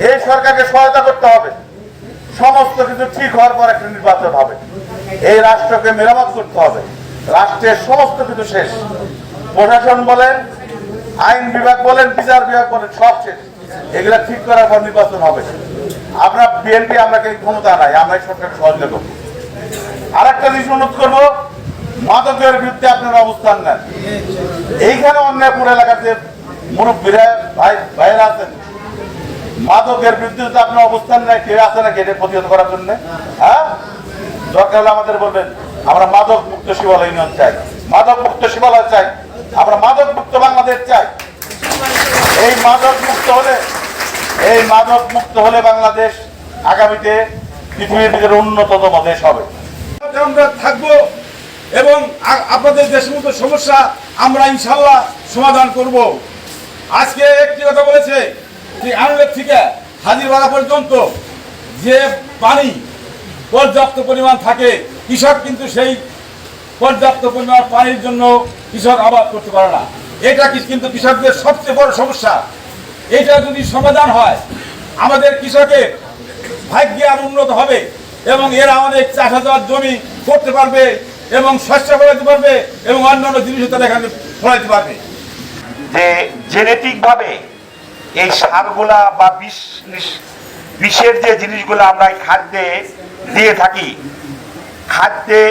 এই সরকারকে সহায়তা করতে হবে। সমস্ত কিছু ঠিক হওয়ার পর একটা নির্বাচন হবে। এই রাষ্ট্রকে মেরামত করতে হবে। রাষ্ট্রের সমস্ত কিছু শেষ, প্রশাসন বলেন, আইন বিভাগ বলেন, বিচার বিভাগ বলেন, সব শেষ। এগুলা ঠিক করার পর নির্বাচন হবে। আমরা বিএনপি, আমরা এই ক্ষমতা নাই, আমরা এই সরকারকে সহযোগিতা করবো। আর একটা জিনিস অনুরোধ করবো, মাদকের বিরুদ্ধে আপনারা অবস্থান নেন। এইখানে অন্যায়পুর এলাকার যে মুরব্বীরা ভাইয়েরা আছেন, মাদকের বিরুদ্ধে যদি আপনার অবস্থান নেয়, কেউ আছে নাকি এটা প্রতিহত করার জন্য? হ্যাঁ, দরকার হলে আমাদের বলবেন। আমরা মাদক মুক্ত শিবালয় ইউনিয়ন চাই, মাদক মুক্ত শিবালয় চাই, আমরা মাদক মুক্ত বাংলাদেশ চাই। এই মাদক মুক্ত হলে বাংলাদেশ আগামীতে পৃথিবীর ভিতরে অন্যতম দেশ হবে। আমরা থাকবো এবং আপনাদের দেশের মতো সমস্যা আমরা ইনশাল্লাহ সমাধান করব। আজকে একটি কথা বলেছে যে আনলের থেকে হাজিরবাড়া পর্যন্ত যে পানি পর্যাপ্ত পরিমাণ থাকে, কৃষক কিন্তু সেই পর্যাপ্ত পরিমাণ পানির জন্য কৃষক আবাদ করতে পারে না। এটা কিন্তু কৃষকদের সবচেয়ে বড় সমস্যা। এটা যদি সমাধান হয়, আমাদের কৃষকের ভাগ্যে আর উন্নত হবে এবং এরা অনেক চাষাবাদ জমি করতে পারবে এবং শস্য ফলাতে পারবে এবং অন্যান্য জিনিসও তারা এখানে ফলাতে পারবে। যে জেনেটিক ভাবে এই সারগুলা বা বিষের যে জিনিসগুলো আমরা খাদ্যে দিয়ে থাকি, খাদ্যে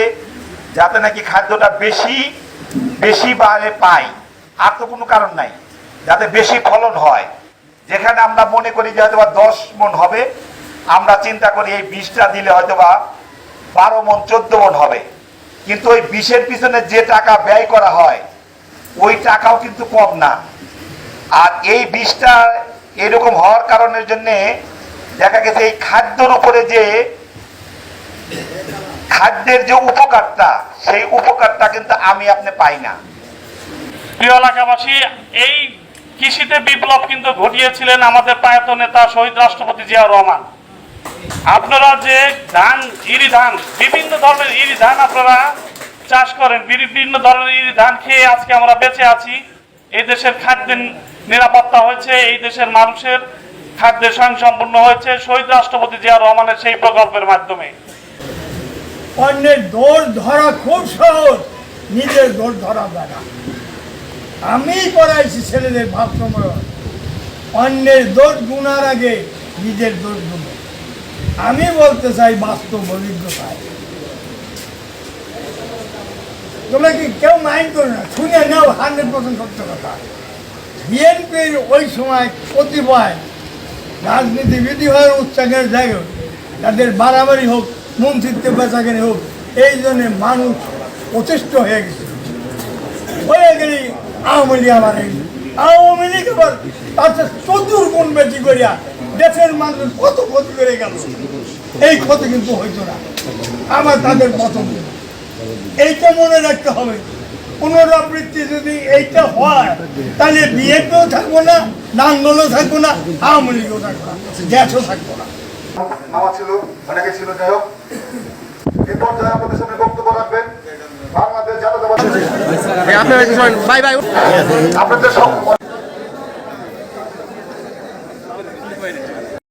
যাতে নাকি খাদ্যটা বেশি বারে পাই, আর তো কোনো কারণ নাই, যাতে বেশি ফলন হয়। যেখানে আমরা মনে করি যে হয়তো 10 মণ হবে, আমরা চিন্তা করি এই বিষটা দিলে হয়তো 12 মণ 14 মণ হবে। কিন্তু ওই বিষের পিছনে যে টাকা ব্যয় করা হয়, ওই টাকাও কিন্তু কম না। আর এই বিষটা এরকম হওয়ার কারণের জন্য দেখা গেছে এই খাদ্যের উপরে যে খাদ্যের যে উপকারটা, সেই উপকারটা কিন্তু আমি আপনি পাই না। প্রিয় এলাকাবাসী, এই কৃষিতে বিপ্লব কিন্তু ঘটিয়েছিলেন আমাদের প্রয়াত নেতা শহীদ রাষ্ট্রপতি জিয়াউর রহমান। আপনারা যে ধান, ইরি ধান, বিভিন্ন ধরনের ইরি ধান আপনারা চাষ করেন, বিভিন্ন ধরনের ইরি ধান খেয়ে আজকে আমরা বেঁচে আছি। এই দেশের খাদ্যের নিরাপত্তা হয়েছে, এই দেশের মানুষের খাদ্যের স্বয়ংসম্পূর্ণ হয়েছে শহীদ রাষ্ট্রপতি জিয়াউর রহমানের সেই প্রকল্পের মাধ্যমে। অন্যের দোষ ধরা খুব সহজ, নিজের দোষ ধরা যায় না। আমি পড়াইছি ছেলেদের ভাবসময়, অন্যের দোষ গুনার আগে নিজের দোষ গুণ। আমি বলতে চাই বাস্তব অভিজ্ঞতায়, তোমরা কি কেউ মাইন্ড করো না, শুনে নাও 100% সত্য কথা। বিএনপির ওই সময় কতিপয় রাজনীতিবিধি হওয়ার উচ্চাঙ্গের জায়গায় তাদের বাড়াবাড়ি হোক, মন্ত্রিত্ব বেচাকেনি হোক, এই জন্য মানুষ প্রচেষ্ট হয়ে গেছে। হয়ে গেলে আওয়ামী লীগ আবার আওয়ামী লীগ আবার তার 14 গুণ বেশি করিয়া দেশের মানুষ কত ক্ষতি করে গেল। এই ক্ষতি কিন্তু হইতো না আবার তাদের পতন। এইটা মনে রাখতে হবে। পুনরাবৃত্তি যদি এইটা হয়, তাহলে বিএনপিও থাকবো না, নাঙ্গলও থাকবো না, আওয়ামী লীগও থাকবো না, দেশও থাকবো না। আমার ছিল, অনেকে ছিল, যাই হোক, এই পর্যায়ে আপনাদের সামনে বক্তব্য রাখবেন বাংলাদেশ জাতীয়তাবাদী আপনাদের